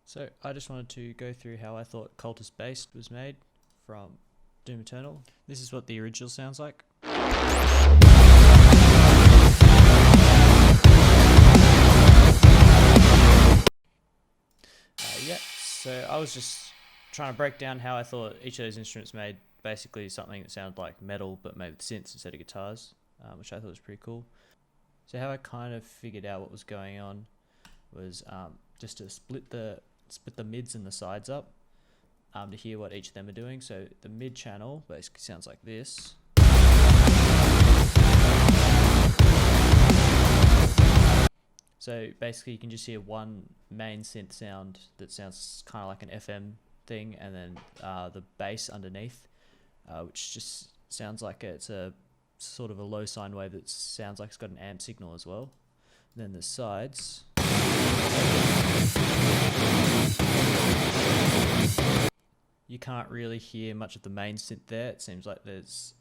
So I just wanted to go through how I thought Cultist Base was made from Doom Eternal. This is what the original sounds like. Yeah, so I was just trying to break down how I thought each of those instruments made basically something that sounded like metal but made with synths instead of guitars, which I thought was pretty cool. So how I kind of figured out what was going on was just to split the mids and the sides up to hear what each of them are doing. So the mid channel basically sounds like this. So basically you can just hear one main synth sound that sounds kind of like an FM thing, and then the bass underneath, which just sounds like it's a sort of a low sine wave that sounds like it's got an amp signal as well. And then the sides, you can't really hear much of the main synth there. It seems like there's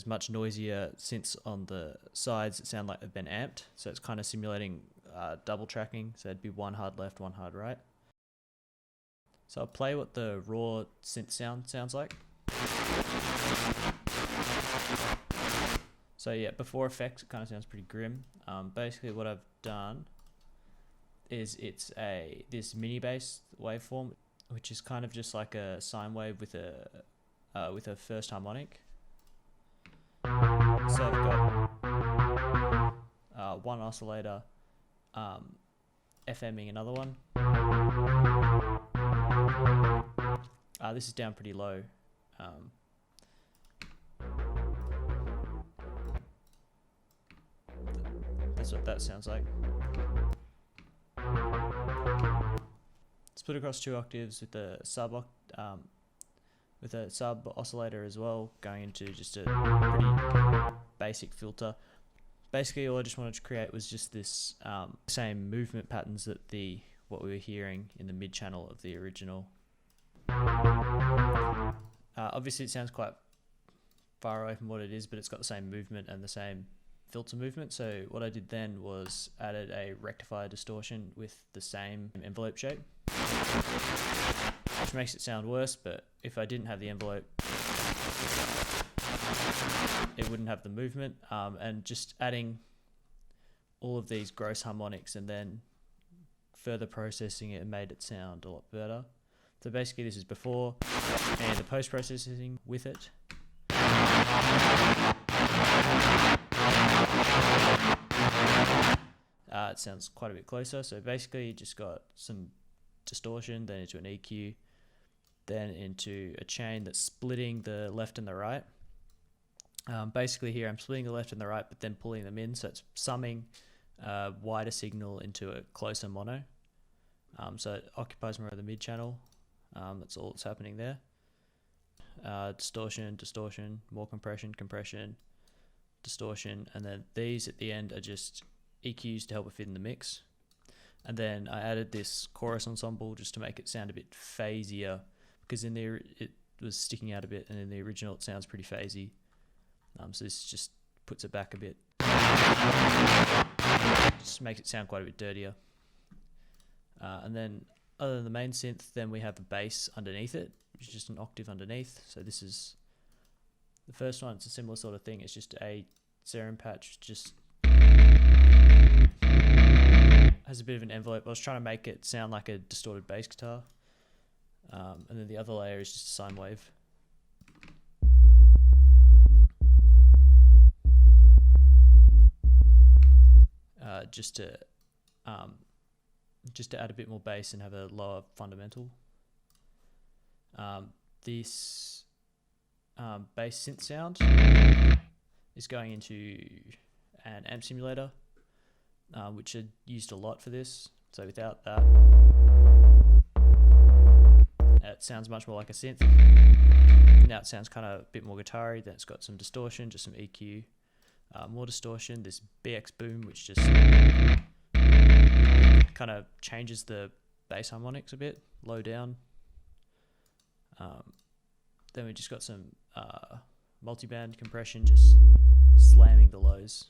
much noisier synths on the sides that sound like they've been amped. So it's kind of simulating double tracking. So it'd be one hard left, one hard right. So I'll play what the raw synth sounds like. So yeah, before effects, it kind of sounds pretty grim. Basically what I've done is it's this mini bass waveform, which is kind of just like a sine wave with a first harmonic. So I've got one oscillator FMing another one. This is down pretty low. That's what that sounds like. Split across 2 octaves with a sub oscillator as well, going into just a pretty basic filter. Basically all I just wanted to create was just this same movement patterns that what we were hearing in the mid channel of the original. Obviously it sounds quite far away from what it is, but it's got the same movement and the same filter movement. So what I did then was added a rectifier distortion with the same envelope shape, which makes it sound worse, but if I didn't have the envelope, it wouldn't have the movement. And just adding all of these gross harmonics and then further processing it made it sound a lot better. So basically this is before and the post-processing with it. It sounds quite a bit closer. So basically you just got some distortion, then into an EQ, then into a chain that's splitting the left and the right. Basically here I'm splitting the left and the right, but then pulling them in, so it's summing a wider signal into a closer mono. So it occupies more of the mid channel. That's all that's happening there. Distortion, more compression, distortion, and then these at the end are just EQs to help it fit in the mix. And then I added this chorus ensemble just to make it sound a bit phasier, because in there it was sticking out a bit, and in the original it sounds pretty phasey. So this just puts it back a bit, just makes it sound quite a bit dirtier. And then other than the main synth, then we have a bass underneath it, which is just an octave underneath. So this is the first one. It's a similar sort of thing. It's just a serum patch, just has a bit of an envelope. I was trying to make it sound like a distorted bass guitar. And then the other layer is just a sine wave. Just to add a bit more bass and have a lower fundamental. This bass synth sound is going into an amp simulator, which I used a lot for this. So without that, it sounds much more like a synth. Now it sounds kind of a bit more guitar-y. Then it's got some distortion, just some EQ, more distortion. This BX boom, which just kind of changes the bass harmonics a bit, low down. Then we just got some multiband compression, just slamming the lows.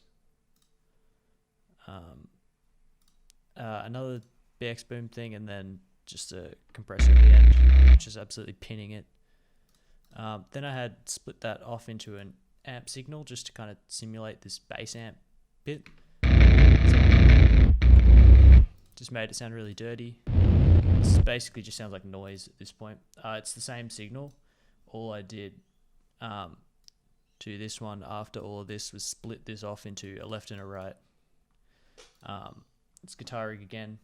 Another BX boom thing, and then just a compressor at the end, which is absolutely pinning it. Then I had split that off into an amp signal just to kind of simulate this bass amp bit. So just made it sound really dirty. This basically just sounds like noise at this point. It's the same signal. All I did to this one after all of this was split this off into a left and a right. It's guitar rig again,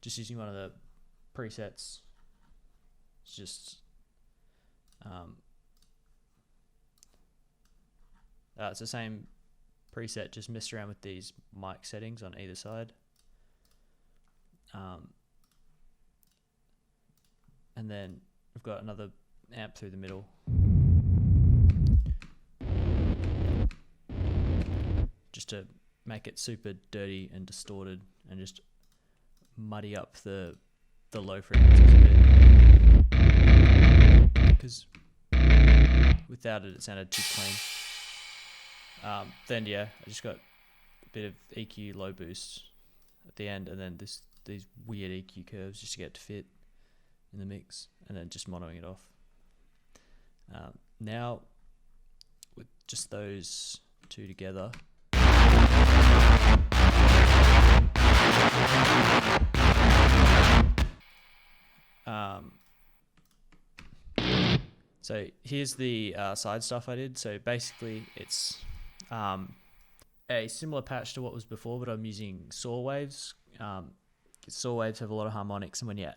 just using one of the presets. It's just it's the same preset, just messed around with these mic settings on either side. And then we've got another amp through the middle. Just to make it super dirty and distorted and just muddy up the low frequencies a bit. Because without it, it sounded too clean. Then yeah, I just got a bit of EQ low boost at the end, and then these weird EQ curves just to get it to fit in the mix, and then just monoing it off. Now with just those two together, so here's the side stuff I did. So basically it's a similar patch to what was before, but I'm using saw waves. Saw waves have a lot of harmonics, and when you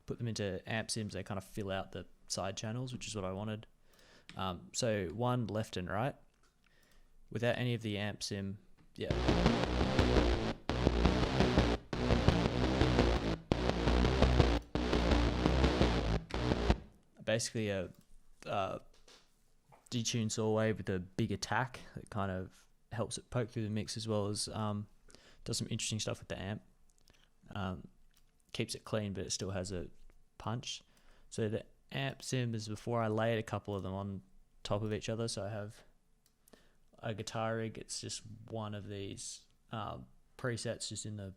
put them into amp sims, they kind of fill out the side channels, which is what I wanted. So one left and right without any of the amp sim. Yeah. Basically a detuned saw wave with a big attack that kind of helps it poke through the mix, as well as does some interesting stuff with the amp. Keeps it clean, but it still has a punch. So the amp sim is before I layered a couple of them on top of each other. So I have a guitar rig. It's just one of these presets just in the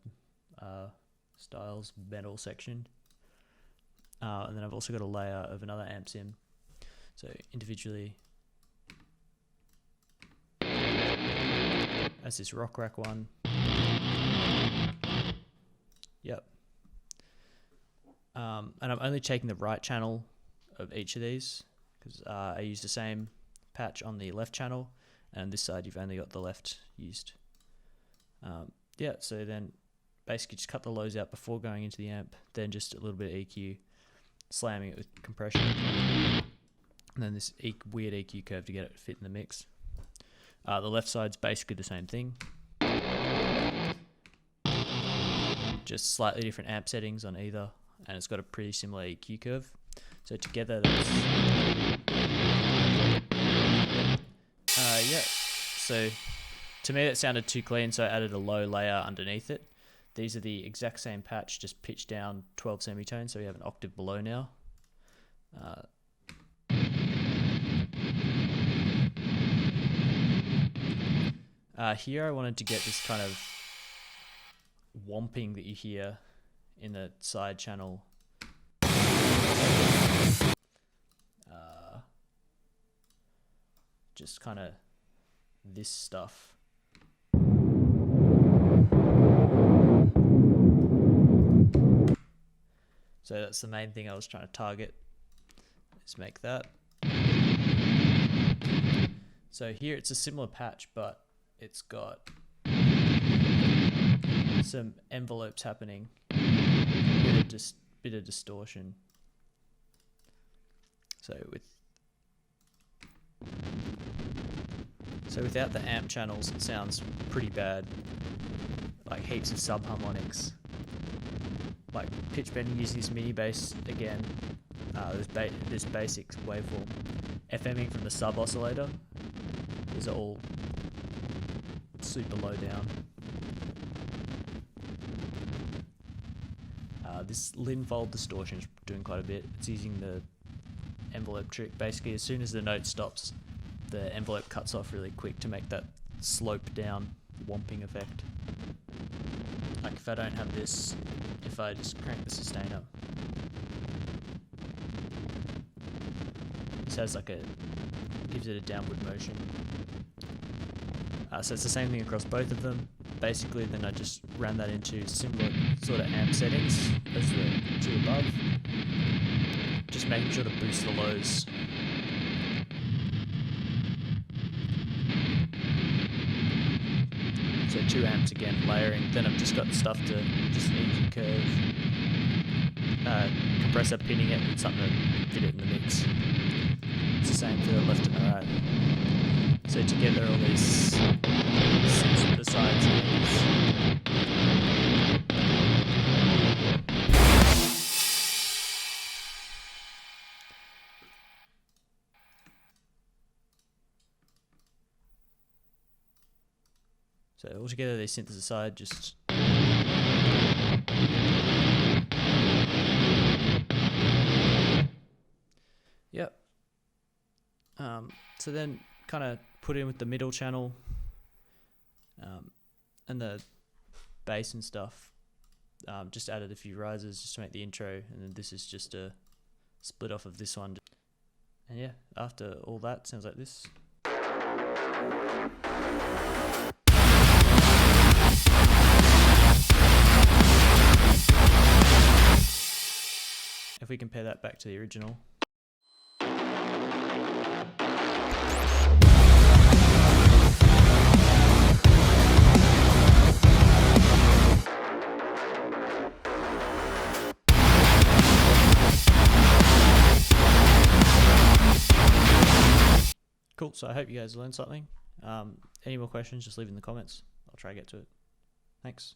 styles metal section. And then I've also got a layer of another amp sim. So individually, that's this rock rack one. Yep. And I'm only taking the right channel of each of these because I use the same patch on the left channel, and this side you've only got the left used. Yeah, so then basically just cut the lows out before going into the amp, then just a little bit of EQ, slamming it with compression, and then this weird EQ curve to get it to fit in the mix. The left side's basically the same thing, just slightly different amp settings on either, and it's got a pretty similar EQ curve. So together that's yeah. So to me that sounded too clean, so I added a low layer underneath it. These are the exact same patch, just pitched down 12 semitones, so we have an octave below now. Here I wanted to get this kind of whomping that you hear in the side channel. Just kind of this stuff. So that's the main thing I was trying to target. Let's make that. So here it's a similar patch, but it's got some envelopes happening, bit of distortion. So without the amp channels, it sounds pretty bad, like heaps of subharmonics. Like pitch bending using this mini bass again, this basic waveform, FMing from the sub oscillator. These are all super low down. This Linfold distortion is doing quite a bit. It's using the envelope trick. Basically, as soon as the note stops, the envelope cuts off really quick to make that slope down whomping effect. Like if I don't have this, if I just crank the sustain up, this has like a, gives it a downward motion. So it's the same thing across both of them. Basically, then I just ran that into similar sort of amp settings as the two above. Just making sure to boost the lows. So 2 amps again, layering. Then I've just got stuff to just EQ curve, compressor pinning it with something to fit it in the mix. It's the same for the left and the right. So together all these synths at the sides and so altogether these synths aside, just yep. So then kind of put in with the middle channel and the bass and stuff. Just added a few risers just to make the intro, and then this is just a split off of this one. And yeah, after all that, sounds like this. If we compare that back to the original. Cool, so I hope you guys learned something. Any more questions, just leave in the comments. I'll try to get to it. Thanks.